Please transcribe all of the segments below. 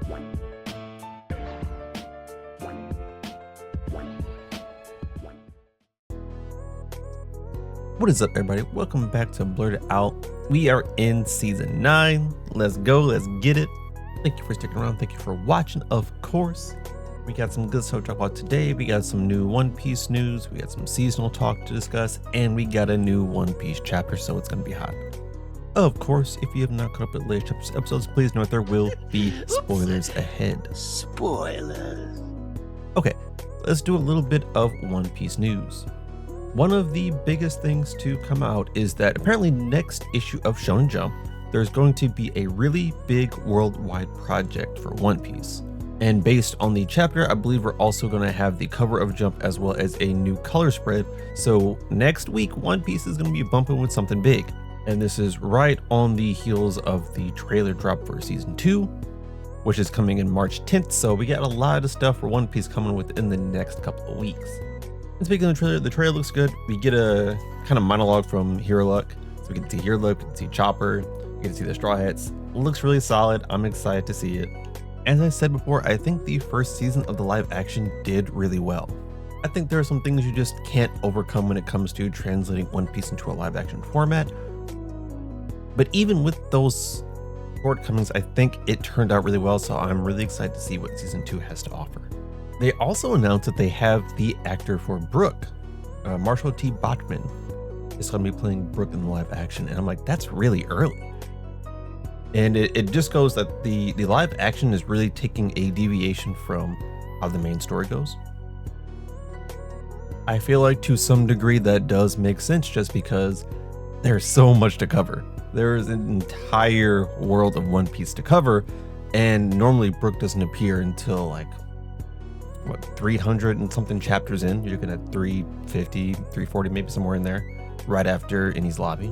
What is up, everybody? Welcome back to Blerd Out. We are in season 9. Let's go, let's get it. Thank you for sticking around. Thank you for watching, of course. We got some good stuff to talk about today. We got some new One Piece news. We got some seasonal talk to discuss, and we got a new One Piece chapter, so it's going to be hot. Of course, if you have not caught up with latest episodes, please note there will be spoilers ahead. Spoilers. Okay, let's do a little bit of One Piece news. One of the biggest things to come out is that apparently next issue of Shonen Jump, there's going to be a really big worldwide project for One Piece. And based on the chapter, I believe we're also going to have the cover of Jump as well as a new color spread. So next week, One Piece is going to be bumping with something big. And this is right on the heels of the trailer drop for season 2, which is coming in March 10th. So we got a lot of stuff for One Piece coming within the next couple of weeks. And speaking of the trailer looks good. We get a kind of monologue from Hero Luck. So we get to see Hero Luck, we get to see Chopper, we get to see the Straw Hats. It looks really solid. I'm excited to see it. As I said before, I think the first season of the live action did really well. I think there are some things you just can't overcome when it comes to translating One Piece into a live action format. But even with those shortcomings, I think it turned out really well. So I'm really excited to see what season 2 has to offer. They also announced that they have the actor for Brook, Marshall T. Bachman, is going to be playing Brook in the live action. And I'm like, that's really early. And it just goes that the live action is really taking a deviation from how the main story goes. I feel like to some degree that does make sense just because there's so much to cover. There's an entire world of One Piece to cover. And normally Brook doesn't appear until like, what, 300 and something chapters in. You're looking at 350, 340, maybe somewhere in there, right after Innie's Lobby.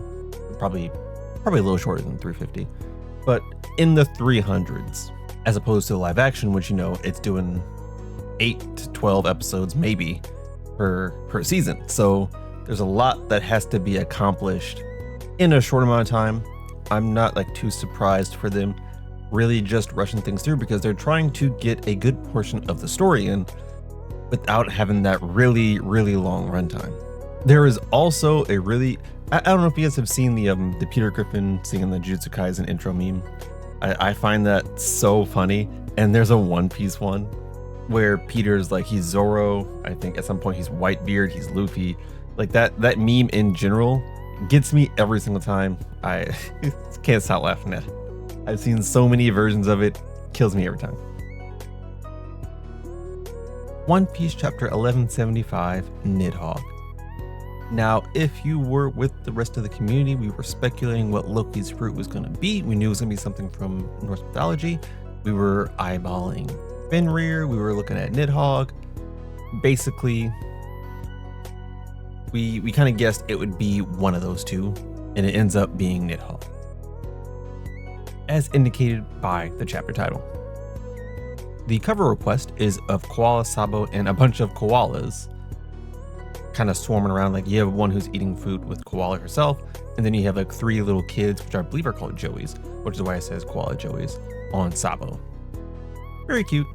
Probably a little shorter than 350, but in the 300s, as opposed to the live action, which, you know, it's doing 8 to 12 episodes maybe per season. So there's a lot that has to be accomplished in a short amount of time. I'm not like too surprised for them really just rushing things through because they're trying to get a good portion of the story in without having that really, really long runtime. There is also a really, I don't know if you guys have seen the Peter Griffin singing the Jujutsu Kaisen intro meme. I find that so funny. And there's a One Piece one where Peter's like, he's Zoro. I think at some point he's Whitebeard, he's Luffy. Like that meme in general gets me every single time. I can't stop laughing at it. I've seen so many versions of it, kills me every time. One Piece chapter 1175, Nidhogg. Now, if you were with the rest of the community, we were speculating what Loki's fruit was going to be. We knew it was going to be something from Norse mythology. We were eyeballing Fenrir. We were looking at Nidhogg. Basically, we kind of guessed it would be one of those two, and it ends up being Nidhogg, as indicated by the chapter title. The cover request is of Koala Sabo and a bunch of koalas kind of swarming around. Like you have one who's eating food with Koala herself, and then you have like 3 little kids, which I believe are called Joeys, which is why it says Koala Joeys on Sabo. Very cute.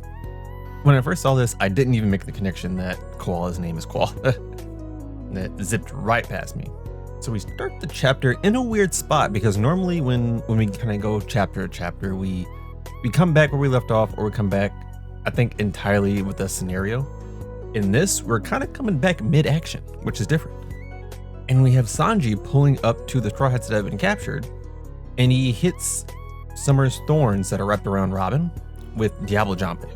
When I first saw this, I didn't even make the connection that Koala's name is Koala. That zipped right past me. So we start the chapter in a weird spot because normally when we kind of go chapter to chapter, we come back where we left off, or we come back, I think, entirely with a scenario. In this, we're kind of coming back mid-action, which is different. And we have Sanji pulling up to the Straw Hats that have been captured, and he hits Summer's thorns that are wrapped around Robin with Diablo Jambe.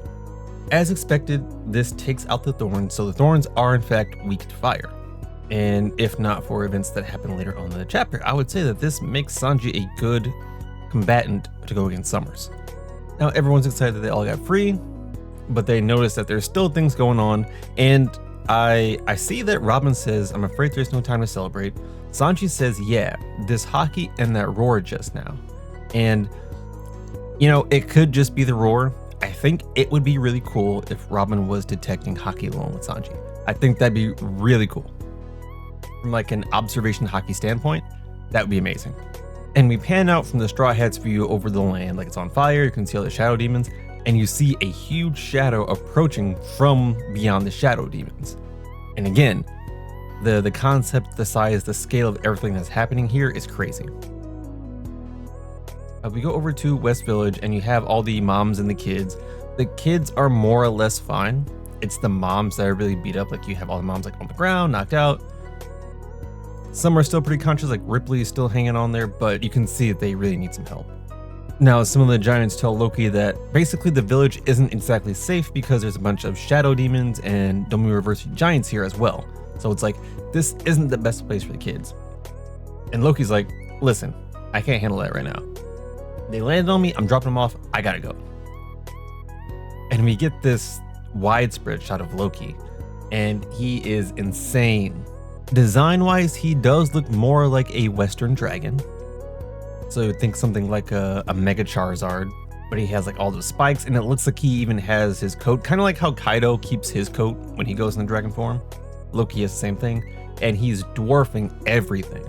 As expected, this takes out the thorns, so the thorns are in fact weak to fire. And if not for events that happen later on in the chapter, I would say that this makes Sanji a good combatant to go against Summers. Now everyone's excited that they all got free, but they notice that there's still things going on, and I see that Robin says, "I'm afraid there's no time to celebrate." Sanji says, "Yeah, this hockey and that roar just now." And, you know, it could just be the roar. I think it would be really cool if Robin was detecting hockey along with Sanji. I think that'd be really cool. From like an observation hockey standpoint, that would be amazing. And we pan out from the Straw Hats view over the land, like it's on fire. You can see all the shadow demons. and you see a huge shadow approaching from beyond the shadow demons. And again, the concept, the size, the scale of everything that's happening here is crazy. We go over to West Village and you have all the moms and the kids. The kids are more or less fine. It's the moms that are really beat up. Like you have all the moms like on the ground, knocked out. Some are still pretty conscious, like Ripley is still hanging on there, but you can see that they really need some help. Now, some of the giants tell Loki that basically the village isn't exactly safe because there's a bunch of shadow demons and Domi Reverse giants here as well. So it's like, this isn't the best place for the kids. And Loki's like, listen, I can't handle that right now. They landed on me, I'm dropping them off, I gotta go. And we get this widespread shot of Loki, and he is insane. Design-wise, he does look more like a Western dragon. So think something like a Mega Charizard, but he has like all those spikes, and it looks like he even has his coat, kind of like how Kaido keeps his coat when he goes in the dragon form. Loki has the same thing, and he's dwarfing everything.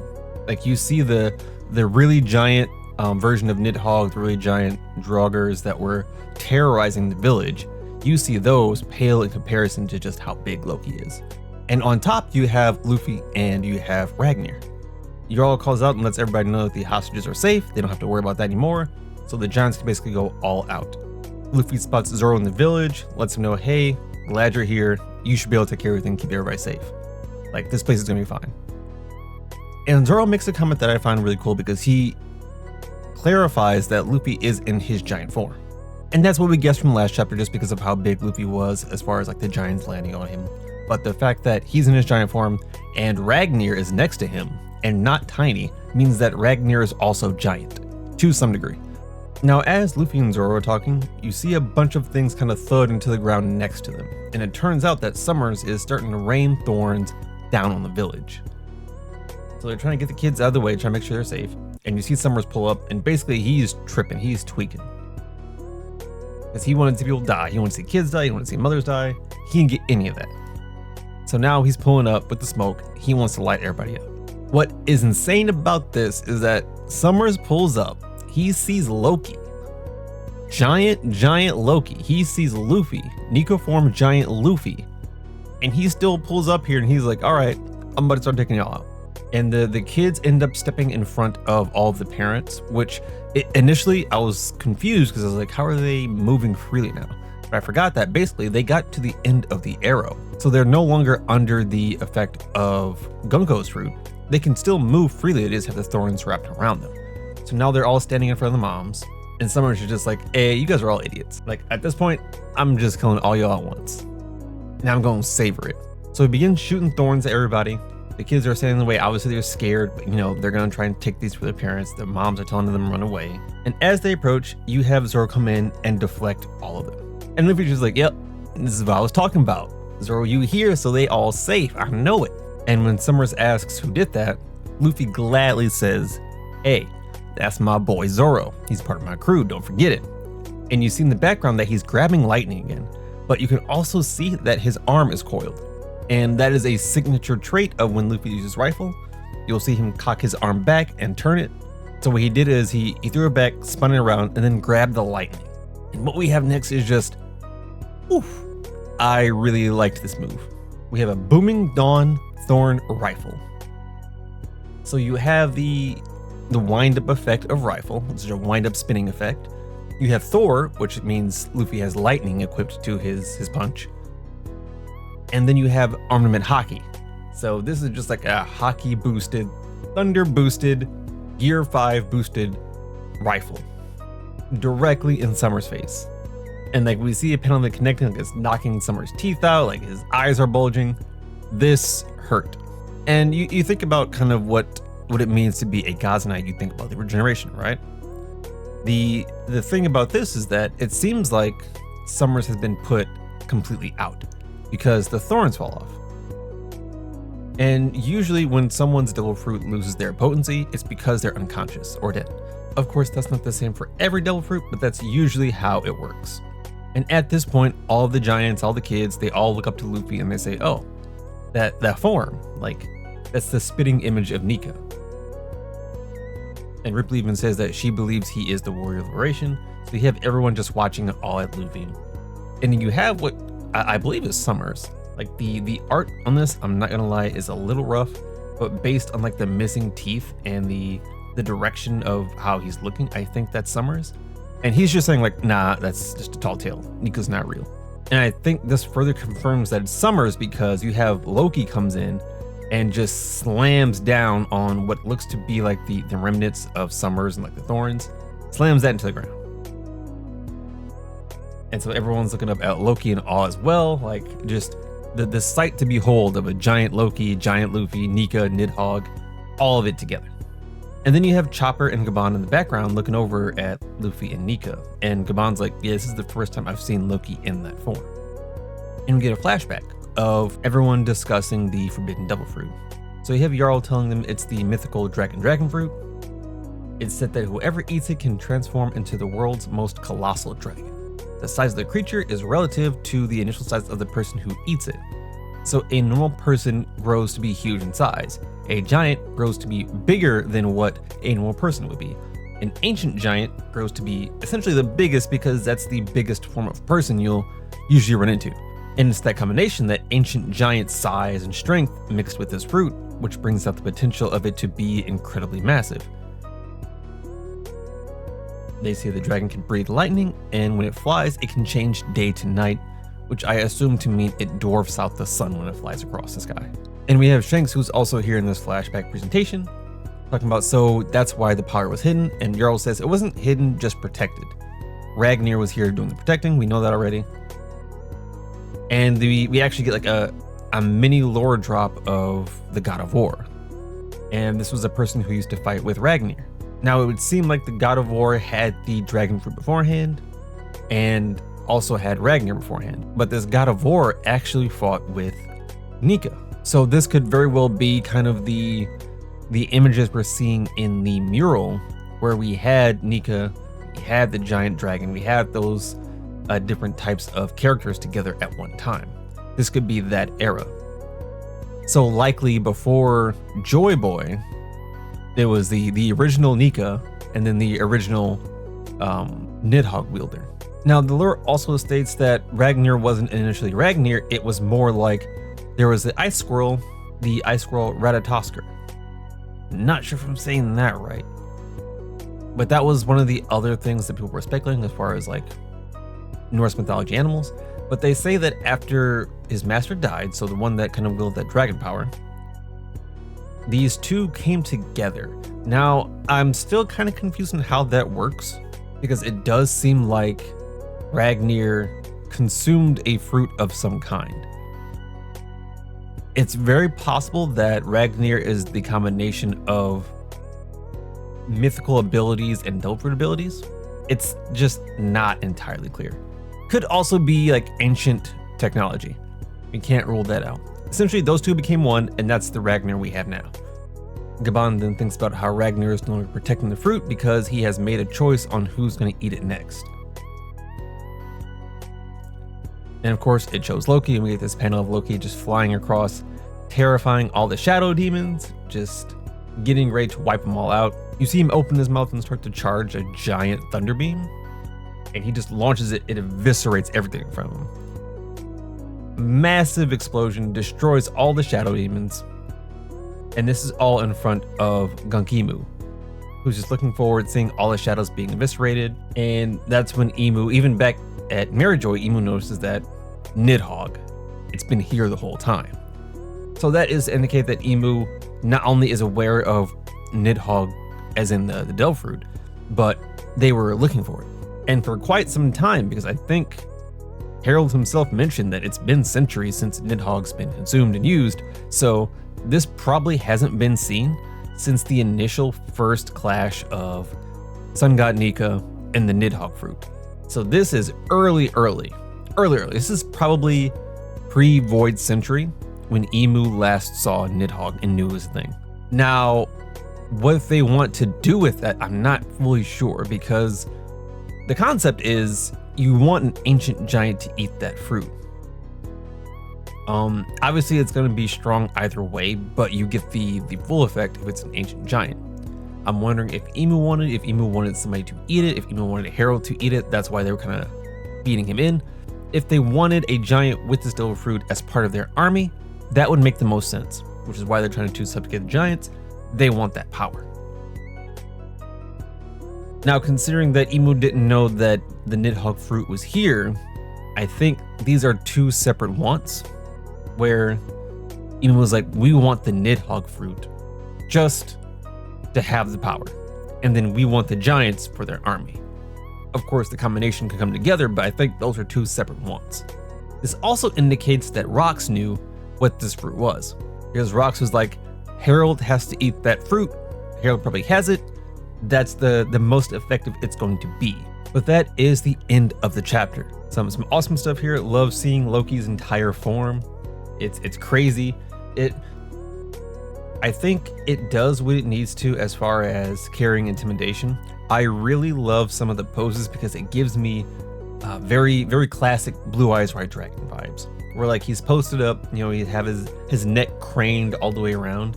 Like you see the really giant version of Nidhogg, the really giant Draugrs that were terrorizing the village. You see those pale in comparison to just how big Loki is. And on top you have Luffy and you have Ragnar. Jarl calls out and lets everybody know that the hostages are safe. They don't have to worry about that anymore. So the giants can basically go all out. Luffy spots Zoro in the village, lets him know, hey, glad you're here. You should be able to take care of everything, keep everybody safe. Like, this place is gonna be fine. And Zoro makes a comment that I find really cool because he clarifies that Luffy is in his giant form. And that's what we guessed from last chapter just because of how big Luffy was as far as like the giants landing on him. But the fact that he's in his giant form and Ragnar is next to him and not tiny means that Ragnar is also giant to some degree. Now, as Luffy and Zoro are talking, you see a bunch of things kind of thud into the ground next to them. And it turns out that Summers is starting to rain thorns down on the village. So they're trying to get the kids out of the way, trying to make sure they're safe. And you see Summers pull up and basically he's tripping, he's tweaking. Because he wanted to see people die. He wanted to see kids die, he wanted to see mothers die. He didn't get any of that. So now he's pulling up with the smoke. He wants to light everybody up. What is insane about this is that Summers pulls up. He sees Loki. Giant Loki. He sees Luffy. Nico form giant Luffy. And he still pulls up here and he's like, all right, I'm about to start taking y'all out. And the kids end up stepping in front of all of the parents, which initially I was confused because I was like, how are they moving freely now? But I forgot that basically they got to the end of the arrow. So they're no longer under the effect of Gunko's fruit. They can still move freely, they just have the thorns wrapped around them. So now they're all standing in front of the moms, and Summers is just like, hey, you guys are all idiots. Like at this point, I'm just killing all y'all at once. Now I'm going to savor it. So he begins shooting thorns at everybody. The kids are standing in the way. Obviously they're scared, but you know, they're going to try and take these for their parents. The moms are telling them to run away. And as they approach, you have Zoro come in and deflect all of them. And Luffy's just like, yep, this is what I was talking about. Zoro, you here, so they all safe. I know it. And when Summers asks who did that, Luffy gladly says, hey, that's my boy Zoro. He's part of my crew, don't forget it. And you see in the background that he's grabbing lightning again, but you can also see that his arm is coiled. And that is a signature trait of when Luffy uses his rifle. You'll see him cock his arm back and turn it. So what he did is he threw it back, spun it around, and then grabbed the lightning. And what we have next is just, oof. I really liked this move. We have a Booming Dawn Thorn Rifle. So you have the wind-up effect of rifle, which is a wind-up spinning effect. You have Thor, which means Luffy has lightning equipped to his punch. And then you have Armament Hockey. So this is just like a hockey boosted, thunder boosted, gear 5 boosted rifle directly in Summers' face. And like we see a pendulum connecting, like it's knocking Summers' teeth out, like his eyes are bulging. This hurt. And you think about kind of what it means to be a God's Knight, you think about the regeneration, right? The thing about this is that it seems like Summers has been put completely out because the thorns fall off. And usually when someone's devil fruit loses their potency, it's because they're unconscious or dead. Of course, that's not the same for every devil fruit, but that's usually how it works. And at this point, all of the giants, all the kids, they all look up to Luffy and they say, oh, that form, like that's the spitting image of Nika. And Ripley even says that she believes he is the warrior of liberation. So you have everyone just watching it all at Luffy. And then you have what I believe is Summers. Like the art on this, I'm not gonna lie, is a little rough, but based on like the missing teeth and the direction of how he's looking, I think that's Summers. And he's just saying like, nah, that's just a tall tale. Nika's not real. And I think this further confirms that it's Summers because you have Loki comes in and just slams down on what looks to be like the remnants of Summers and like the thorns, slams that into the ground. And so everyone's looking up at Loki in awe as well, like just the sight to behold of a giant Loki, giant Luffy, Nika, Nidhogg, all of it together. And then you have Chopper and Gabon in the background looking over at Luffy and Nika. And Gabon's like, yeah, this is the first time I've seen Loki in that form. And we get a flashback of everyone discussing the forbidden devil fruit. So you have Jarl telling them it's the mythical dragon fruit. It's said that whoever eats it can transform into the world's most colossal dragon. The size of the creature is relative to the initial size of the person who eats it. So a normal person grows to be huge in size. A giant grows to be bigger than what a normal person would be. An ancient giant grows to be essentially the biggest because that's the biggest form of person you'll usually run into. And it's that combination, that ancient giant size and strength mixed with this fruit, which brings out the potential of it to be incredibly massive. They say the dragon can breathe lightning, and when it flies, it can change day to night, which I assume to mean it dwarfs out the sun when it flies across the sky. And we have Shanks, who's also here in this flashback presentation, talking about, so that's why the power was hidden, and Jarl says it wasn't hidden, just protected. Ragnar was here doing the protecting, we know that already. And we actually get like a mini lore drop of the God of War. And this was a person who used to fight with Ragnar. Now it would seem like the God of War had the dragon fruit beforehand and also had Ragnar beforehand. But this God of War actually fought with Nika. So this could very well be kind of the images we're seeing in the mural where we had Nika, we had the giant dragon, we had those different types of characters together at one time. This could be that era. So likely before Joy Boy, there was the original Nika and then the original Nidhogg wielder. Now the lore also states that Ragnar wasn't initially Ragnar, it was more like there was the ice squirrel Ratatoskr. Not sure if I'm saying that right, but that was one of the other things that people were speculating as far as like Norse mythology animals. But they say that after his master died, so the one that kind of wielded that dragon power, these two came together. Now, I'm still kind of confused on how that works, because it does seem like Ragnar consumed a fruit of some kind. It's very possible that Ragnar is the combination of mythical abilities and devil fruit abilities. It's just not entirely clear. Could also be like ancient technology. We can't rule that out. Essentially, those two became one, and that's the Ragnar we have now. Gabon then thinks about how Ragnar is no longer protecting the fruit because he has made a choice on who's going to eat it next. And of course, it shows Loki, and we get this panel of Loki just flying across, terrifying all the shadow demons, just getting ready to wipe them all out. You see him open his mouth and start to charge a giant thunder beam, and he just launches it. It eviscerates everything in front of him. Massive explosion, destroys all the shadow demons. And this is all in front of Gunk Emu, who's just looking forward, seeing all the shadows being eviscerated. And that's when Emu, even back at Maryjoy, Emu notices that Nidhogg, it's been here the whole time. So that is to indicate that Emu not only is aware of Nidhogg, as in the devil fruit, but they were looking for it. And for quite some time, because I think Harold himself mentioned that it's been centuries since Nidhogg's been consumed and used, so this probably hasn't been seen since the initial first clash of Sun God Nika and the Nidhogg fruit. So this is early. This is probably pre-Void Century when Emu last saw Nidhogg and knew it was a thing. Now, what they want to do with that, I'm not fully sure, because the concept is you want an ancient giant to eat that fruit. Obviously it's going to be strong either way, but you get the full effect if it's an ancient giant. I'm wondering if Emu wanted somebody to eat it, if Emu wanted a herald to eat it. That's why they were kind of feeding him in. If they wanted a giant with this devil fruit as part of their army, that would make the most sense, which is why they're trying to subjugate the giants. They want that power. Now, considering that Emu didn't know that the Nidhogg fruit was here, I think these are two separate wants, where Emu was like, we want the Nidhogg fruit just to have the power, and then we want the giants for their army. Of course, the combination can come together, but I think those are two separate wants. This also indicates that Rox knew what this fruit was, because Rox was like, Harold has to eat that fruit. Harold probably has it. That's the most effective it's going to be. But that is the end of the chapter. Some awesome stuff here. Love seeing Loki's entire form. It's crazy. I think it does what it needs to as far as carrying intimidation. I really love some of the poses because it gives me very, very classic Blue Eyes White Dragon vibes. Where like he's posted up, he'd have his neck craned all the way around.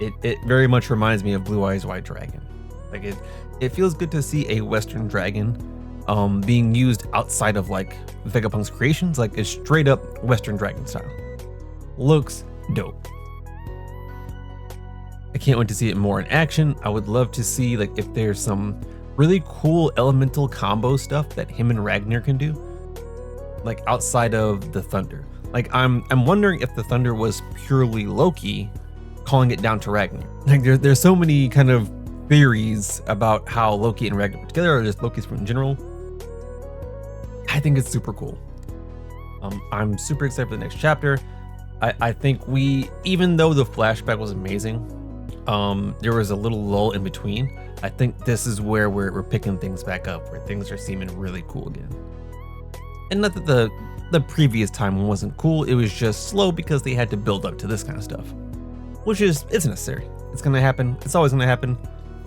It very much reminds me of Blue Eyes White Dragon. Like it feels good to see a Western dragon being used outside of like Vegapunk's creations, like a straight up Western dragon style. Looks dope. I can't wait to see it more in action. I would love to see like if there's some really cool elemental combo stuff that him and Ragnar can do, like outside of the thunder. Like I'm wondering if the thunder was purely Loki calling it down to Ragnar. Like there's so many kind of theories about how Loki and Ragnar put together, or just Loki's fruit in general. I think it's super cool. I'm super excited for the next chapter. I think even though the flashback was amazing, there was a little lull in between. I think this is where we're picking things back up, where things are seeming really cool again. And not that the previous time wasn't cool, it was just slow because they had to build up to this kind of stuff. Which it's necessary. It's gonna happen. It's always gonna happen.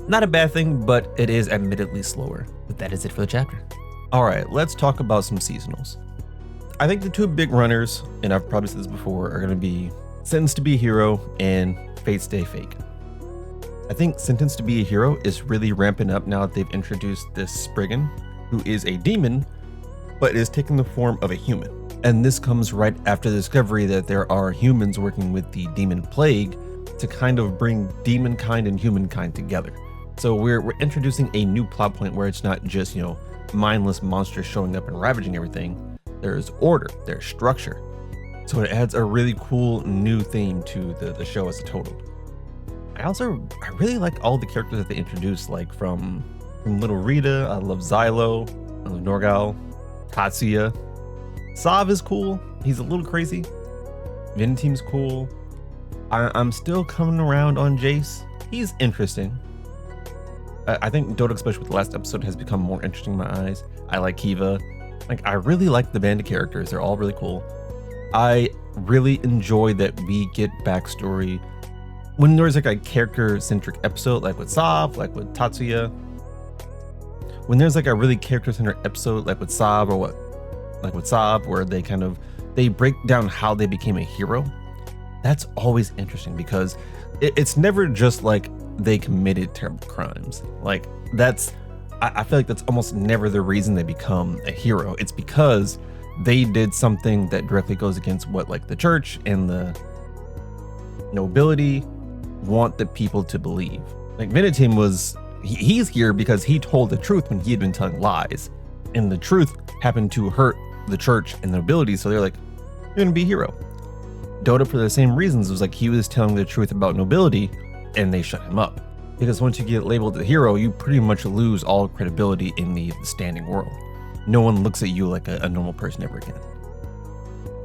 Not a bad thing, but it is admittedly slower. But that is it for the chapter. All right, let's talk about some seasonals. I think the two big runners, and I've probably said this before, are gonna be Sentenced to be a Hero and Fate Stay Fake. I think Sentenced to be a Hero is really ramping up now that they've introduced this Spriggan, who is a demon, but is taking the form of a human. And this comes right after the discovery that there are humans working with the demon plague to kind of bring demon kind and humankind together. So we're introducing a new plot point where it's not just, mindless monsters showing up and ravaging everything. There's order, there's structure. So it adds a really cool new theme to the show as a total. I really like all the characters that they introduced, like from Little Rita. I love Xylo, I love Norgal, Tatsuya. Sav is cool. He's a little crazy. Venteam's cool. I'm still coming around on Jace. He's interesting. I think Dota, especially with the last episode, has become more interesting in my eyes. I like Kiva. Like, I really like the band of characters. They're all really cool. I really enjoy that we get backstory when there's like a character-centric episode, like with Sav, like with Tatsuya. When there's like a really character-centered episode, like with Sav, where they break down how they became a hero. That's always interesting because it's never just like they committed terrible crimes. Like I feel like that's almost never the reason they become a hero. It's because they did something that directly goes against what like the church and the nobility want the people to believe. Like Venteam he's here because he told the truth when he had been telling lies, and the truth happened to hurt the church and the nobility, so they're like, you're gonna be a hero. Dota, for the same reasons, was like he was telling the truth about nobility and they shut him up. Because once you get labeled a hero, you pretty much lose all credibility in the standing world. No one looks at you like a normal person ever again.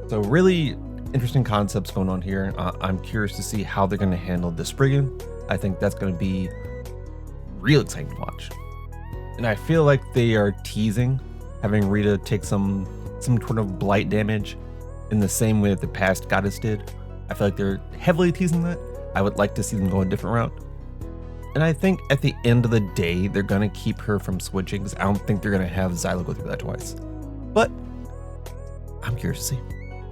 So really interesting concepts going on here. I'm curious to see how they're going to handle the Spriggan. I think that's going to be real exciting to watch. And I feel like they are teasing having Rita take some sort of blight damage in the same way that the past goddess did. I feel like they're heavily teasing that. I would like to see them go a different route. And I think at the end of the day, they're going to keep her from switching, because I don't think they're going to have Xylo go through that twice. But I'm curious to see.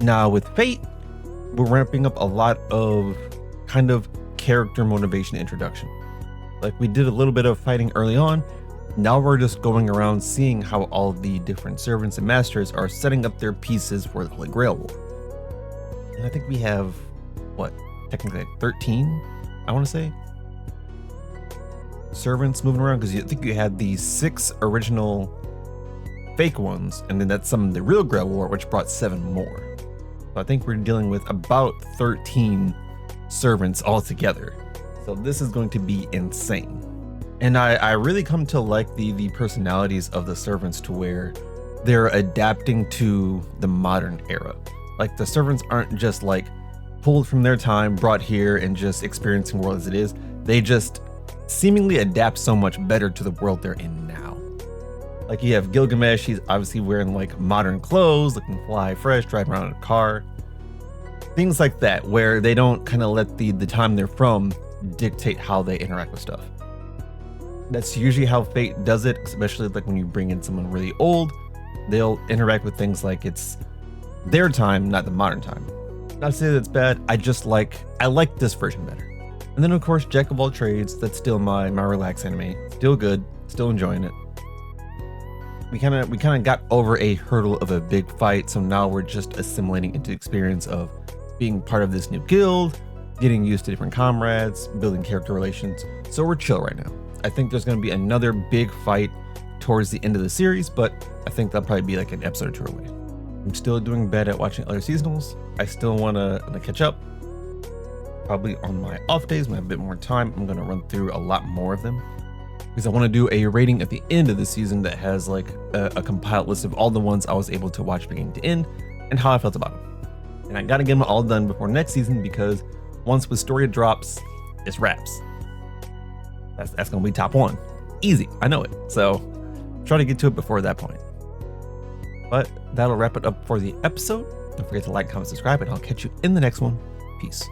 Now with Fate, we're ramping up a lot of kind of character motivation introduction. Like we did a little bit of fighting early on. Now we're just going around seeing how all of the different servants and masters are setting up their pieces for the Holy Grail War. And I think we have, what, technically like 13, I want to say, servants moving around, because I think you had the 6 original fake ones, and then that's some of the real Grail War, which brought 7 more. So I think we're dealing with about 13 servants altogether. So this is going to be insane. And I really come to like the personalities of the servants, to where they're adapting to the modern era. Like the servants aren't just like pulled from their time, brought here, and just experiencing the world as it is. They just seemingly adapt so much better to the world they're in now. Like you have Gilgamesh, he's obviously wearing like modern clothes, looking fly fresh, driving around in a car. Things like that, where they don't kind of let the time they're from dictate how they interact with stuff. That's usually how Fate does it, especially like when you bring in someone really old. They'll interact with things like it's their time, not the modern time. Not to say that's bad, I like this version better. And then of course, Jack of all trades, that's still my relax anime. Still good, still enjoying it. We kind of got over a hurdle of a big fight, so now we're just assimilating into the experience of being part of this new guild, getting used to different comrades, building character relations. So we're chill right now. I think there's going to be another big fight towards the end of the series, but I think that'll probably be like an episode or 2 away. I'm still doing bad at watching other seasonals. I still want to catch up. Probably on my off days when I have a bit more time, I'm going to run through a lot more of them, because I want to do a rating at the end of the season that has like a compiled list of all the ones I was able to watch beginning to end and how I felt about them. And I got to get them all done before next season, because once Wisteria drops, it's wraps. That's going to be top 1. Easy, I know it. So try to get to it before that point. But that'll wrap it up for the episode. Don't forget to like, comment, subscribe, and I'll catch you in the next one. Peace.